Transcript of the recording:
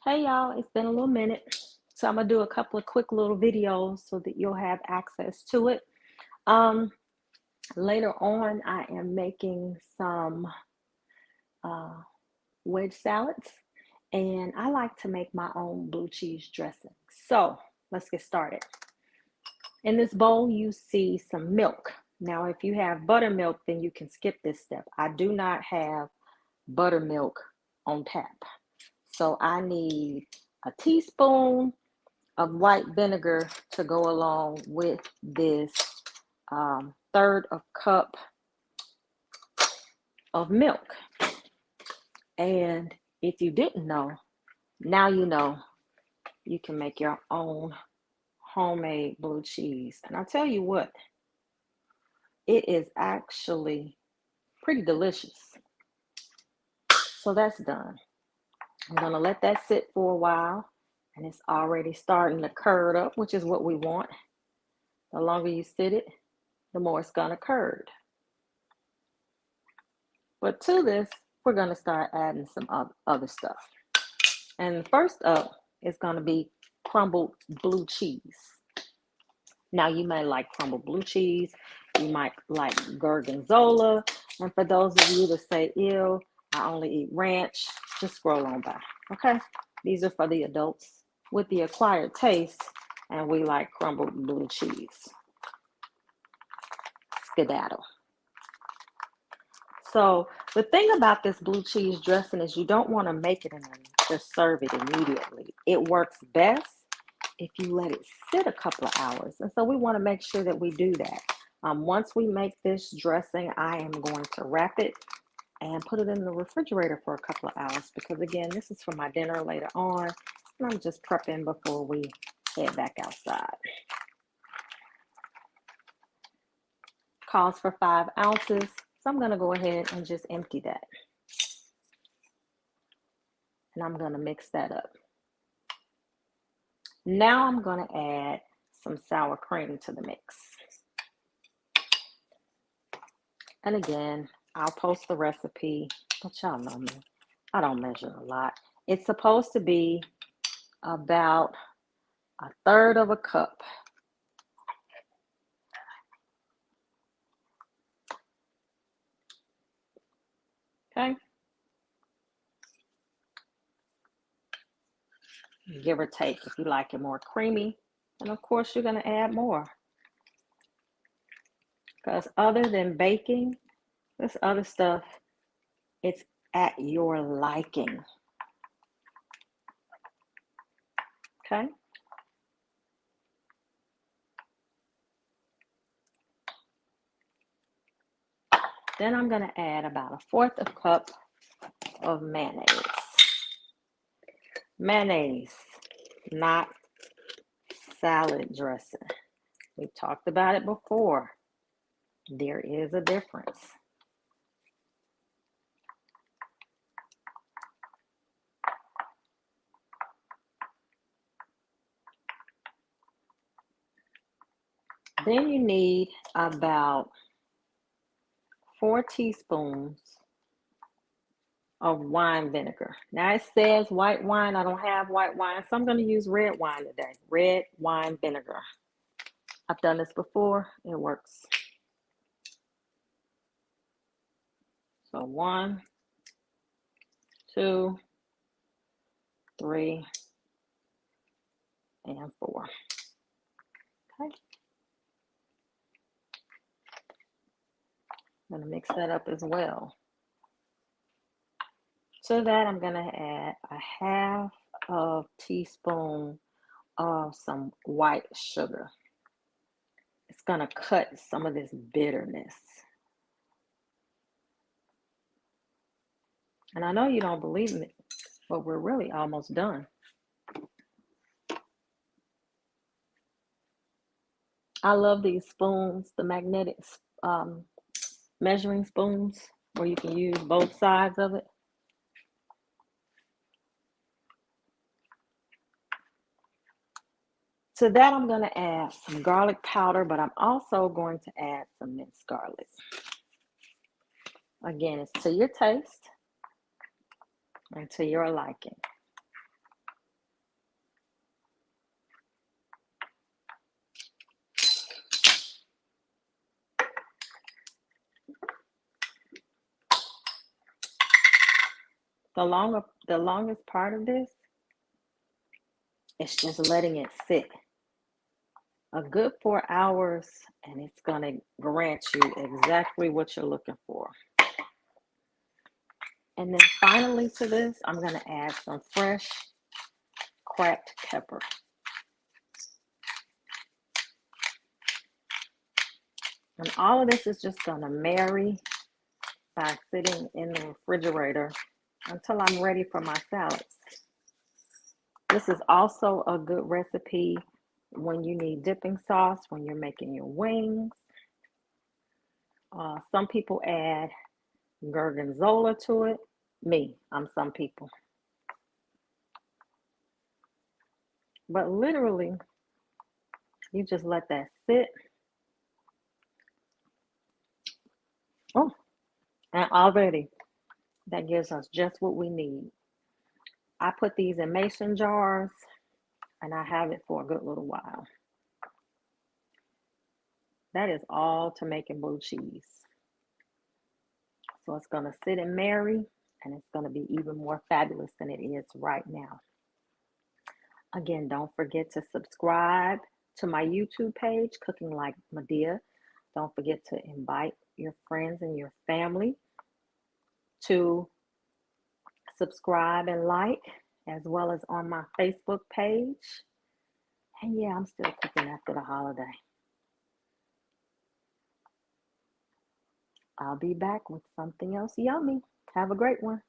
Hey y'all, it's been a little minute. So I'm gonna do a couple of quick little videos so that you'll have access to it. Um, Later on, I am making some uh, wedge salads, and I like to make my own blue cheese dressing. So let's get started. In this bowl, you see some milk. Now, if you have buttermilk, then you can skip this step. I do not have buttermilk on tap. So I need a teaspoon of white vinegar to go along with this third of cup of milk. And if you didn't know, now you know you can make your own homemade blue cheese. And I'll tell you what, it is actually pretty delicious. So that's done. I'm gonna let that sit for a while, and it's already starting to curd up, which is what we want. The longer you sit it, the more it's gonna curd. But to this, we're gonna start adding some other stuff. And first up is gonna be crumbled blue cheese. Now you may like crumbled blue cheese, you might like gorgonzola, and for those of you that say, ew, I only eat ranch, just scroll on by, okay? These are for the adults with the acquired taste, and we like crumbled blue cheese. Skedaddle. So the thing about this blue cheese dressing is you don't want to make it and then just serve it immediately. It works best if you let it sit a couple of hours. And so we want to make sure that we do that. Once we make this dressing, I am going to wrap it and put it in the refrigerator for a couple of hours because again, this is for my dinner later on. And I'm just prepping before we head back outside. Calls for 5 ounces. So I'm going to go ahead and just empty that. And I'm going to mix that up. Now I'm going to add some sour cream to the mix. And again, I'll post the recipe, but y'all know me. I don't measure a lot. It's supposed to be about a third of a cup. Okay? Give or take if you like it more creamy. And of course, you're going to add more. Because other than baking, this other stuff, it's at your liking. Okay? Then I'm going to add about a fourth of a cup of mayonnaise. Mayonnaise, not salad dressing. We've talked about it before. There is a difference. Then you need about 4 teaspoons of wine vinegar. Now it says white wine. I don't have white wine, so I'm going to use red wine today. Red wine vinegar. I've done this before. It works. So 1, 2, 3, and 4. Okay. I'm going to mix that up as well. To that, I'm going to add a half of teaspoon of some white sugar. It's going to cut some of this bitterness. And I know you don't believe me, but we're really almost done. I love these spoons, the magnetic measuring spoons, where you can use both sides of it. To that, I'm going to add some garlic powder, but I'm also going to add some minced garlic. Again, it's to your taste and to your liking. the longest part of this is just letting it sit a good 4 hours, and it's going to grant you exactly what you're looking for. And then finally to this, I'm going to add some fresh cracked pepper. And all of this is just going to marry by sitting in the refrigerator until I'm ready for my salads. This is also a good recipe when you need dipping sauce, when you're making your wings. Some people add gorgonzola to it. I'm some people. But literally, you just let that sit. Oh, and already that gives us just what we need. I put these in mason jars and I have it for a good little while. That is all to making blue cheese. So it's going to sit and marry, and it's going to be even more fabulous than it is right now. Again, don't forget to subscribe to my YouTube page, Cooking Like Madea. Don't forget to invite your friends and your family to subscribe and like, as well as on my Facebook page. And yeah, I'm still cooking after the holiday. I'll be back with something else yummy. Have a great one.